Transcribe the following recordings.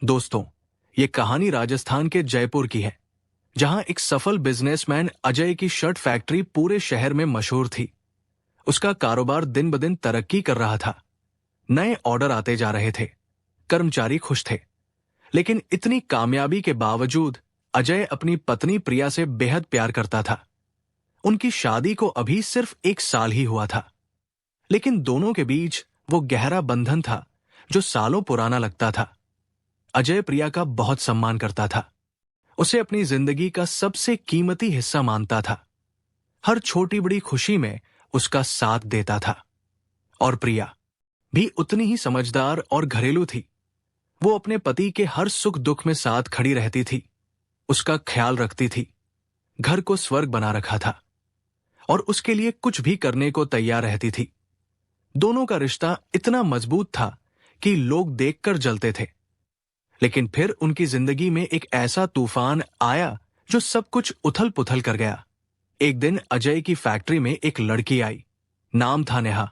दोस्तों, ये कहानी राजस्थान के जयपुर की है, जहां एक सफल बिजनेसमैन अजय की शर्ट फैक्ट्री पूरे शहर में मशहूर थी। उसका कारोबार दिन ब दिन तरक्की कर रहा था। नए ऑर्डर आते जा रहे थे, कर्मचारी खुश थे। लेकिन इतनी कामयाबी के बावजूद अजय अपनी पत्नी प्रिया से बेहद प्यार करता था। उनकी शादी को अभी सिर्फ 1 साल ही हुआ था, लेकिन दोनों के बीच वो गहरा बंधन था जो सालों पुराना लगता था। अजय प्रिया का बहुत सम्मान करता था, उसे अपनी जिंदगी का सबसे कीमती हिस्सा मानता था। हर छोटी बड़ी खुशी में उसका साथ देता था। और प्रिया भी उतनी ही समझदार और घरेलू थी। वो अपने पति के हर सुख दुख में साथ खड़ी रहती थी, उसका ख्याल रखती थी, घर को स्वर्ग बना रखा था और उसके लिए कुछ भी करने को तैयार रहती थी। दोनों का रिश्ता इतना मजबूत था कि लोग देखकर जलते थे। लेकिन फिर उनकी जिंदगी में एक ऐसा तूफान आया जो सब कुछ उथल पुथल कर गया। एक दिन अजय की फैक्ट्री में एक लड़की आई। नाम था नेहा।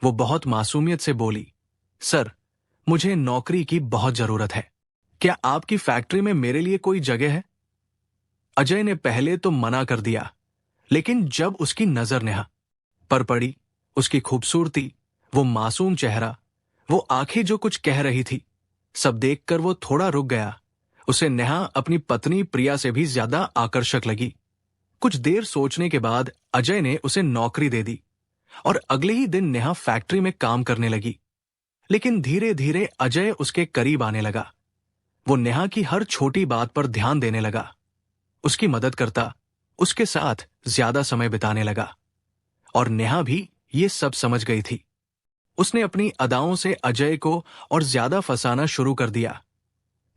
वो बहुत मासूमियत से बोली, सर, मुझे नौकरी की बहुत जरूरत है। क्या आपकी फैक्ट्री में मेरे लिए कोई जगह है? अजय ने पहले तो मना कर दिया, लेकिन जब उसकी नजर नेहा पर पड़ी, उसकी खूबसूरती, वो मासूम चेहरा, वो आंखें जो कुछ कह रही थी, सब देखकर वो थोड़ा रुक गया। उसे नेहा अपनी पत्नी प्रिया से भी ज्यादा आकर्षक लगी। कुछ देर सोचने के बाद अजय ने उसे नौकरी दे दी और अगले ही दिन नेहा फैक्ट्री में काम करने लगी। लेकिन धीरे धीरे अजय उसके करीब आने लगा। वो नेहा की हर छोटी बात पर ध्यान देने लगा, उसकी मदद करता, उसके साथ ज्यादा समय बिताने लगा। और नेहा भी ये सब समझ गई थी। उसने अपनी अदाओं से अजय को और ज्यादा फंसाना शुरू कर दिया।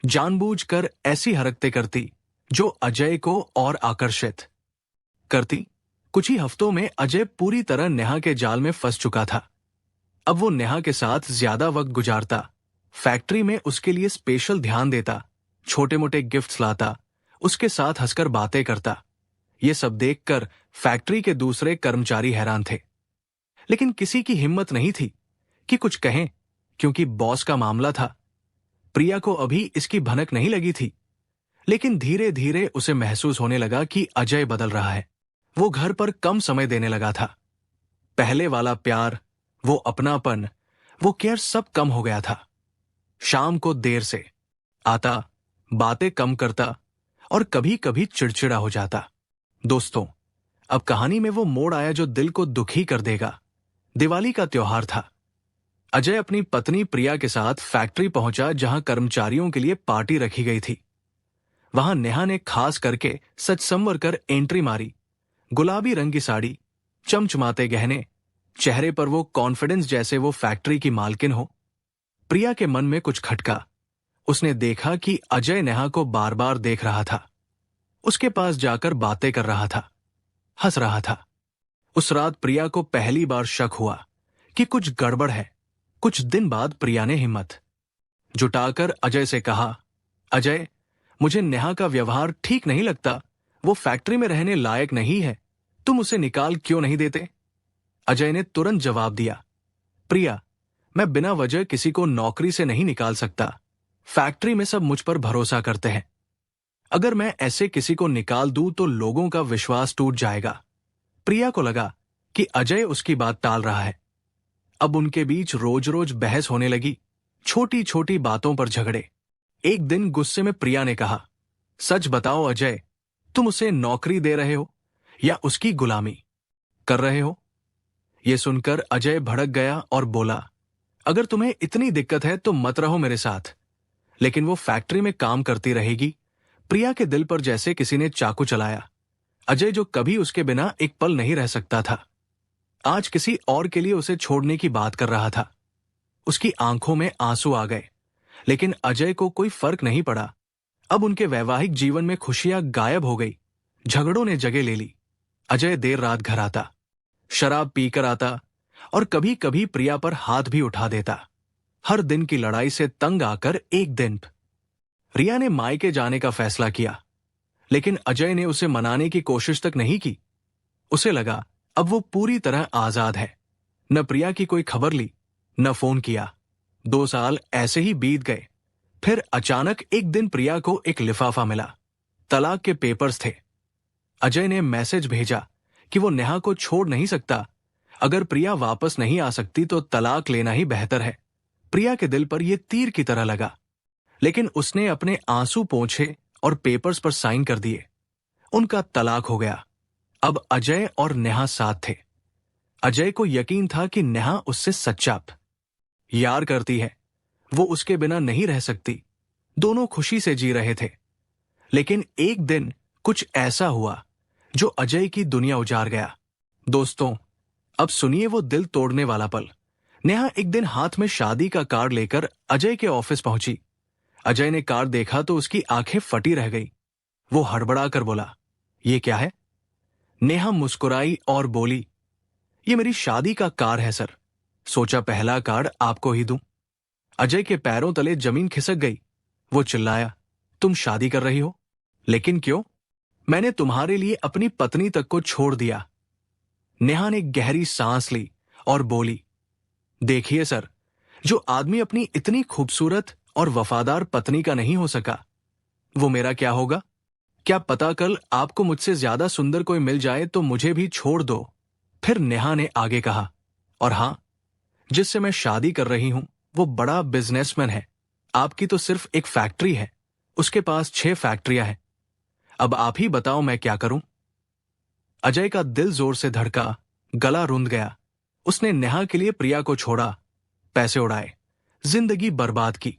जानबूझकर ऐसी हरकतें करती जो अजय को और आकर्षित करती। कुछ ही हफ्तों में अजय पूरी तरह नेहा के जाल में फंस चुका था। अब वो नेहा के साथ ज्यादा वक्त गुजारता, फैक्ट्री में उसके लिए स्पेशल ध्यान देता, छोटे मोटे गिफ्ट्स लाता, उसके साथ हंसकर बातें करता। ये सब देखकर फैक्ट्री के दूसरे कर्मचारी हैरान थे, लेकिन किसी की हिम्मत नहीं थी कि कुछ कहें, क्योंकि बॉस का मामला था। प्रिया को अभी इसकी भनक नहीं लगी थी, लेकिन धीरे धीरे उसे महसूस होने लगा कि अजय बदल रहा है। वो घर पर कम समय देने लगा था। पहले वाला प्यार, वो अपनापन, वो केयर सब कम हो गया था। शाम को देर से आता, बातें कम करता और कभी कभी चिड़चिड़ा हो जाता। दोस्तों, अब कहानी में वो मोड़ आया जो दिल को दुखी कर देगा। दिवाली का त्योहार था। अजय अपनी पत्नी प्रिया के साथ फैक्ट्री पहुंचा, जहां कर्मचारियों के लिए पार्टी रखी गई थी। वहां नेहा ने खास करके सच संवर कर एंट्री मारी। गुलाबी रंग की साड़ी, चमचमाते गहने, चेहरे पर वो कॉन्फिडेंस जैसे वो फैक्ट्री की मालकिन हो। प्रिया के मन में कुछ खटका। उसने देखा कि अजय नेहा को बार बार देख रहा था, उसके पास जाकर बातें कर रहा था, हंस रहा था। उस रात प्रिया को पहली बार शक हुआ कि कुछ गड़बड़ है। कुछ दिन बाद प्रिया ने हिम्मत जुटाकर अजय से कहा, अजय, मुझे नेहा का व्यवहार ठीक नहीं लगता। वो फैक्ट्री में रहने लायक नहीं है। तुम उसे निकाल क्यों नहीं देते? अजय ने तुरंत जवाब दिया, प्रिया, मैं बिना वजह किसी को नौकरी से नहीं निकाल सकता। फैक्ट्री में सब मुझ पर भरोसा करते हैं। अगर मैं ऐसे किसी को निकाल दूं तो लोगों का विश्वास टूट जाएगा। प्रिया को लगा कि अजय उसकी बात टाल रहा है। अब उनके बीच रोज रोज बहस होने लगी, छोटी छोटी बातों पर झगड़े। एक दिन गुस्से में प्रिया ने कहा, सच बताओ अजय, तुम उसे नौकरी दे रहे हो या उसकी गुलामी कर रहे हो? यह सुनकर अजय भड़क गया और बोला, अगर तुम्हें इतनी दिक्कत है तो मत रहो मेरे साथ। लेकिन वो फैक्ट्री में काम करती रहेगी। प्रिया के दिल पर जैसे किसी ने चाकू चलाया। अजय, जो कभी उसके बिना एक पल नहीं रह सकता था, आज किसी और के लिए उसे छोड़ने की बात कर रहा था। उसकी आंखों में आंसू आ गए, लेकिन अजय को कोई फर्क नहीं पड़ा। अब उनके वैवाहिक जीवन में खुशियां गायब हो गई, झगड़ों ने जगह ले ली। अजय देर रात घर आता, शराब पीकर आता और कभी कभी प्रिया पर हाथ भी उठा देता। हर दिन की लड़ाई से तंग आकर एक दिन रिया ने मायके जाने का फैसला किया, लेकिन अजय ने उसे मनाने की कोशिश तक नहीं की। उसे लगा अब वो पूरी तरह आजाद है। न प्रिया की कोई खबर ली, न फोन किया। 2 साल ऐसे ही बीत गए। फिर अचानक एक दिन प्रिया को एक लिफाफा मिला। तलाक के पेपर्स थे। अजय ने मैसेज भेजा कि वो नेहा को छोड़ नहीं सकता। अगर प्रिया वापस नहीं आ सकती तो तलाक लेना ही बेहतर है। प्रिया के दिल पर यह तीर की तरह लगा, लेकिन उसने अपने आंसू पोंछे और पेपर्स पर साइन कर दिए। उनका तलाक हो गया। अब अजय और नेहा साथ थे। अजय को यकीन था कि नेहा उससे सच्चा यार करती है, वो उसके बिना नहीं रह सकती। दोनों खुशी से जी रहे थे। लेकिन एक दिन कुछ ऐसा हुआ जो अजय की दुनिया उजाड़ गया। दोस्तों, अब सुनिए वो दिल तोड़ने वाला पल। नेहा एक दिन हाथ में शादी का कार्ड लेकर अजय के ऑफिस पहुंची। अजय ने कार्ड देखा तो उसकी आंखें फटी रह गई। वो हड़बड़ा कर बोला, ये क्या है? नेहा मुस्कुराई और बोली, ये मेरी शादी का कार्ड है सर। सोचा पहला कार्ड आपको ही दूं। अजय के पैरों तले जमीन खिसक गई। वो चिल्लाया, तुम शादी कर रही हो? लेकिन क्यों? मैंने तुम्हारे लिए अपनी पत्नी तक को छोड़ दिया। नेहा ने गहरी सांस ली और बोली, देखिए सर, जो आदमी अपनी इतनी खूबसूरत और वफादार पत्नी का नहीं हो सका, वो मेरा क्या होगा? क्या पता कल आपको मुझसे ज्यादा सुंदर कोई मिल जाए तो मुझे भी छोड़ दो। फिर नेहा ने आगे कहा, और हां, जिससे मैं शादी कर रही हूं वो बड़ा बिजनेसमैन है। आपकी तो सिर्फ एक फैक्ट्री है, उसके पास 6 फैक्ट्रियां हैं। अब आप ही बताओ मैं क्या करूं? अजय का दिल जोर से धड़का, गला रुंध गया। उसने नेहा के लिए प्रिया को छोड़ा, पैसे उड़ाए, जिंदगी बर्बाद की,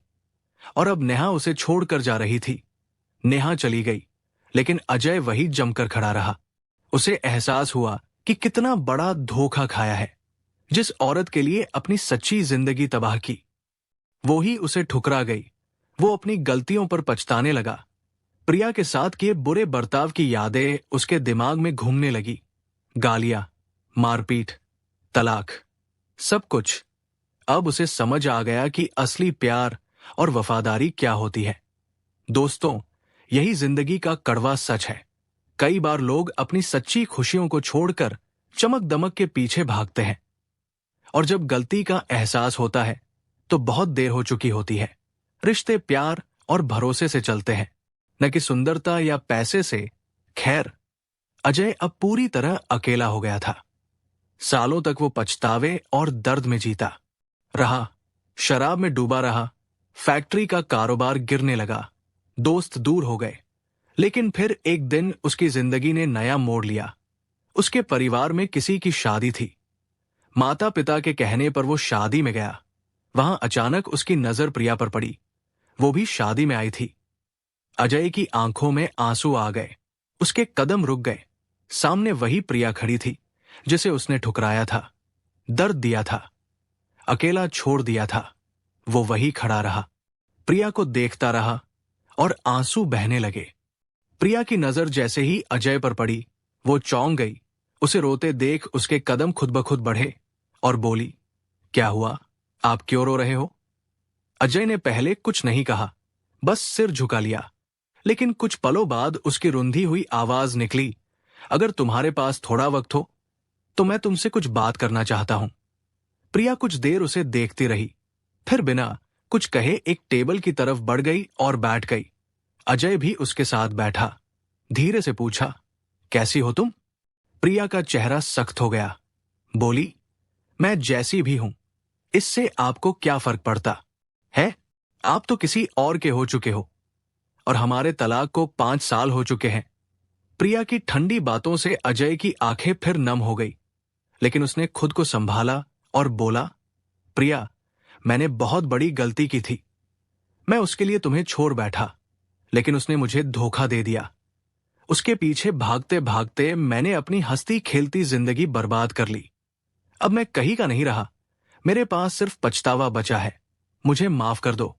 और अब नेहा उसे छोड़कर जा रही थी। नेहा चली गई, लेकिन अजय वही जमकर खड़ा रहा। उसे एहसास हुआ कि कितना बड़ा धोखा खाया है। जिस औरत के लिए अपनी सच्ची जिंदगी तबाह की, वो ही उसे ठुकरा गई। वो अपनी गलतियों पर पछताने लगा। प्रिया के साथ किए बुरे बर्ताव की यादें उसके दिमाग में घूमने लगी। गालियां, मारपीट, तलाक, सब कुछ। अब उसे समझ आ गया कि असली प्यार और वफादारी क्या होती है। दोस्तों, यही जिंदगी का कड़वा सच है। कई बार लोग अपनी सच्ची खुशियों को छोड़कर चमक दमक के पीछे भागते हैं, और जब गलती का एहसास होता है तो बहुत देर हो चुकी होती है। रिश्ते प्यार और भरोसे से चलते हैं, न कि सुंदरता या पैसे से। खैर, अजय अब पूरी तरह अकेला हो गया था। सालों तक वो पछतावे और दर्द में जीता रहा, शराब में डूबा रहा, फैक्ट्री का कारोबार गिरने लगा, दोस्त दूर हो गए। लेकिन फिर एक दिन उसकी जिंदगी ने नया मोड़ लिया। उसके परिवार में किसी की शादी थी। माता पिता के कहने पर वो शादी में गया। वहां अचानक उसकी नजर प्रिया पर पड़ी। वो भी शादी में आई थी। अजय की आंखों में आंसू आ गए। उसके कदम रुक गए। सामने वही प्रिया खड़ी थी जिसे उसने ठुकराया था, दर्द दिया था, अकेला छोड़ दिया था। वो वही खड़ा रहा, प्रिया को देखता रहा, और आंसू बहने लगे। प्रिया की नजर जैसे ही अजय पर पड़ी, वो चौंक गई। उसे रोते देख उसके कदम खुद ब खुद बढ़े और बोली, क्या हुआ? आप क्यों रो रहे हो? अजय ने पहले कुछ नहीं कहा, बस सिर झुका लिया। लेकिन कुछ पलों बाद उसकी रुंधी हुई आवाज निकली, अगर तुम्हारे पास थोड़ा वक्त हो तो मैं तुमसे कुछ बात करना चाहता हूं। प्रिया कुछ देर उसे देखती रही, फिर बिना कुछ कहे एक टेबल की तरफ बढ़ गई और बैठ गई। अजय भी उसके साथ बैठा। धीरे से पूछा, कैसी हो तुम? प्रिया का चेहरा सख्त हो गया। बोली, मैं जैसी भी हूं, इससे आपको क्या फर्क पड़ता है? आप तो किसी और के हो चुके हो, और हमारे तलाक को 5 साल हो चुके हैं। प्रिया की ठंडी बातों से अजय की आंखें फिर नम हो गई, लेकिन उसने खुद को संभाला और बोला, प्रिया, मैंने बहुत बड़ी गलती की थी। मैं उसके लिए तुम्हें छोड़ बैठा, लेकिन उसने मुझे धोखा दे दिया। उसके पीछे भागते भागते मैंने अपनी हंसती खेलती जिंदगी बर्बाद कर ली। अब मैं कहीं का नहीं रहा, मेरे पास सिर्फ पछतावा बचा है। मुझे माफ कर दो।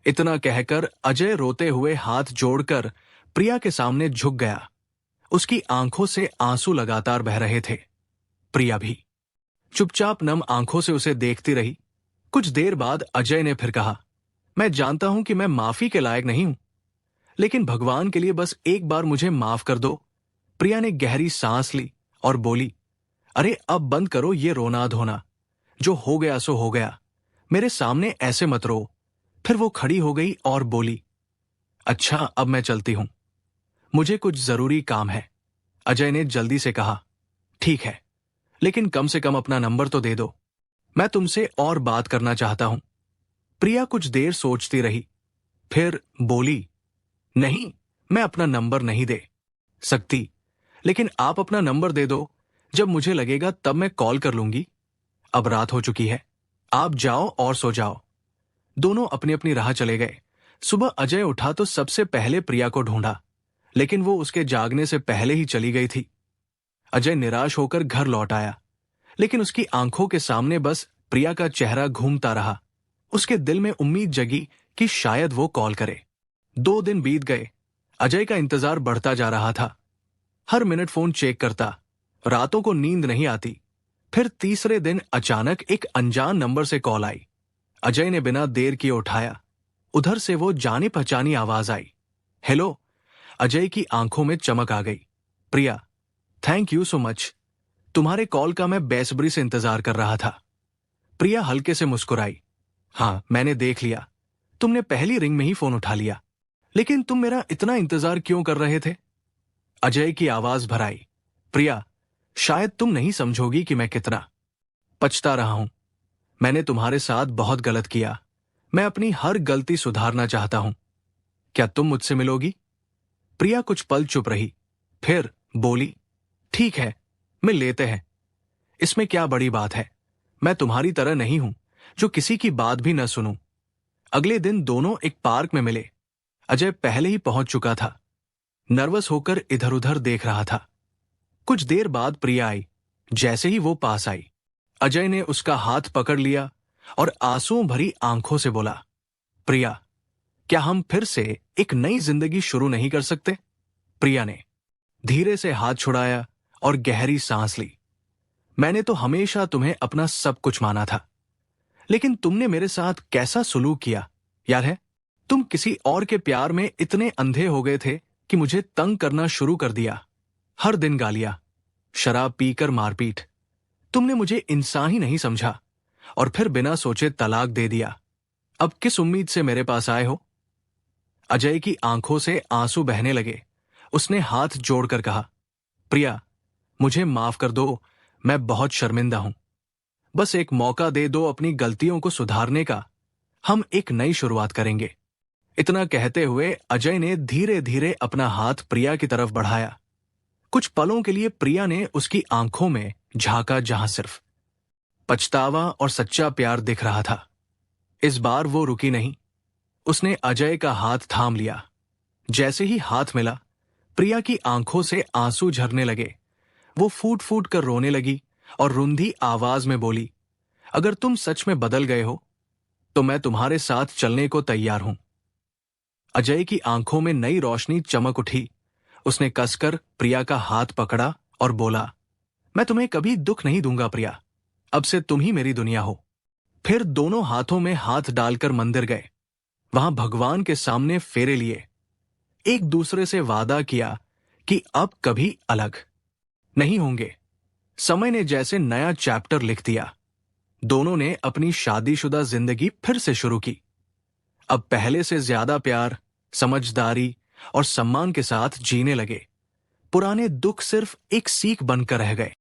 इतना कहकर अजय रोते हुए हाथ जोड़कर प्रिया के सामने झुक गया। उसकी आंखों से आंसू लगातार बह रहे थे। प्रिया भी चुपचाप नम आंखों से उसे देखती रही। कुछ देर बाद अजय ने फिर कहा, मैं जानता हूं कि मैं माफी के लायक नहीं हूं, लेकिन भगवान के लिए बस एक बार मुझे माफ कर दो। प्रिया ने गहरी सांस ली और बोली, अरे अब बंद करो ये रोना धोना। जो हो गया सो हो गया। मेरे सामने ऐसे मत रो। फिर वो खड़ी हो गई और बोली, अच्छा अब मैं चलती हूं, मुझे कुछ जरूरी काम है। अजय ने जल्दी से कहा, ठीक है, लेकिन कम से कम अपना नंबर तो दे दो, मैं तुमसे और बात करना चाहता हूं। प्रिया कुछ देर सोचती रही, फिर बोली, नहीं, मैं अपना नंबर नहीं दे सकती, लेकिन आप अपना नंबर दे दो, जब मुझे लगेगा तब मैं कॉल कर लूंगी। अब रात हो चुकी है, आप जाओ और सो जाओ। दोनों अपनी अपनी राह चले गए। सुबह अजय उठा तो सबसे पहले प्रिया को ढूंढा, लेकिन वो उसके जागने से पहले ही चली गई थी। अजय निराश होकर घर लौट आया, लेकिन उसकी आंखों के सामने बस प्रिया का चेहरा घूमता रहा। उसके दिल में उम्मीद जगी कि शायद वो कॉल करे। 2 दिन बीत गए। अजय का इंतजार बढ़ता जा रहा था। हर मिनट फोन चेक करता, रातों को नींद नहीं आती। फिर तीसरे दिन अचानक एक अनजान नंबर से कॉल आई। अजय ने बिना देर किए उठाया। उधर से वो जानी पहचानी आवाज आई, हेलो। अजय की आंखों में चमक आ गई। प्रिया, थैंक यू सो मच, तुम्हारे कॉल का मैं बेसब्री से इंतजार कर रहा था। प्रिया हल्के से मुस्कुराई, हाँ मैंने देख लिया, तुमने पहली रिंग में ही फोन उठा लिया, लेकिन तुम मेरा इतना इंतजार क्यों कर रहे थे? अजय की आवाज भराई, प्रिया, शायद तुम नहीं समझोगी कि मैं कितना पछता रहा हूं। मैंने तुम्हारे साथ बहुत गलत किया। मैं अपनी हर गलती सुधारना चाहता हूं। क्या तुम मुझसे मिलोगी? प्रिया कुछ पल चुप रही, फिर बोली, ठीक है, मिल लेते हैं। इसमें क्या बड़ी बात है? मैं तुम्हारी तरह नहीं हूं जो किसी की बात भी न सुनूं। अगले दिन दोनों एक पार्क में मिले। अजय पहले ही पहुंच चुका था। नर्वस होकर इधर उधर देख रहा था। कुछ देर बाद प्रिया आई। जैसे ही वो पास आई, अजय ने उसका हाथ पकड़ लिया और आंसुओं भरी आंखों से बोला, प्रिया, क्या हम फिर से एक नई जिंदगी शुरू नहीं कर सकते? प्रिया ने धीरे से हाथ छुड़ाया और गहरी सांस ली। मैंने तो हमेशा तुम्हें अपना सब कुछ माना था, लेकिन तुमने मेरे साथ कैसा सुलूक किया, याद है? तुम किसी और के प्यार में इतने अंधे हो गए थे कि मुझे तंग करना शुरू कर दिया। हर दिन गालियां, शराब पीकर मारपीट। तुमने मुझे इंसान ही नहीं समझा और फिर बिना सोचे तलाक दे दिया। अब किस उम्मीद से मेरे पास आए हो? अजय की आंखों से आंसू बहने लगे। उसने हाथ जोड़कर कहा, प्रिया, मुझे माफ कर दो, मैं बहुत शर्मिंदा हूं। बस एक मौका दे दो अपनी गलतियों को सुधारने का। हम एक नई शुरुआत करेंगे। इतना कहते हुए अजय ने धीरे धीरे अपना हाथ प्रिया की तरफ बढ़ाया। कुछ पलों के लिए प्रिया ने उसकी आंखों में झांका, जहां सिर्फ पछतावा और सच्चा प्यार दिख रहा था। इस बार वो रुकी नहीं। उसने अजय का हाथ थाम लिया। जैसे ही हाथ मिला, प्रिया की आंखों से आंसू झरने लगे। वो फूट फूट कर रोने लगी और रुंधी आवाज में बोली, अगर तुम सच में बदल गए हो तो मैं तुम्हारे साथ चलने को तैयार हूं। अजय की आंखों में नई रोशनी चमक उठी। उसने कसकर प्रिया का हाथ पकड़ा और बोला, मैं तुम्हें कभी दुख नहीं दूंगा प्रिया, अब से तुम ही मेरी दुनिया हो। फिर दोनों हाथों में हाथ डालकर मंदिर गए। वहां भगवान के सामने फेरे लिए, एक दूसरे से वादा किया कि अब कभी अलग नहीं होंगे। समय ने जैसे नया चैप्टर लिख दिया। दोनों ने अपनी शादीशुदा जिंदगी फिर से शुरू की। अब पहले से ज्यादा प्यार, समझदारी और सम्मान के साथ जीने लगे। पुराने दुख सिर्फ एक सीख बनकर रह गए।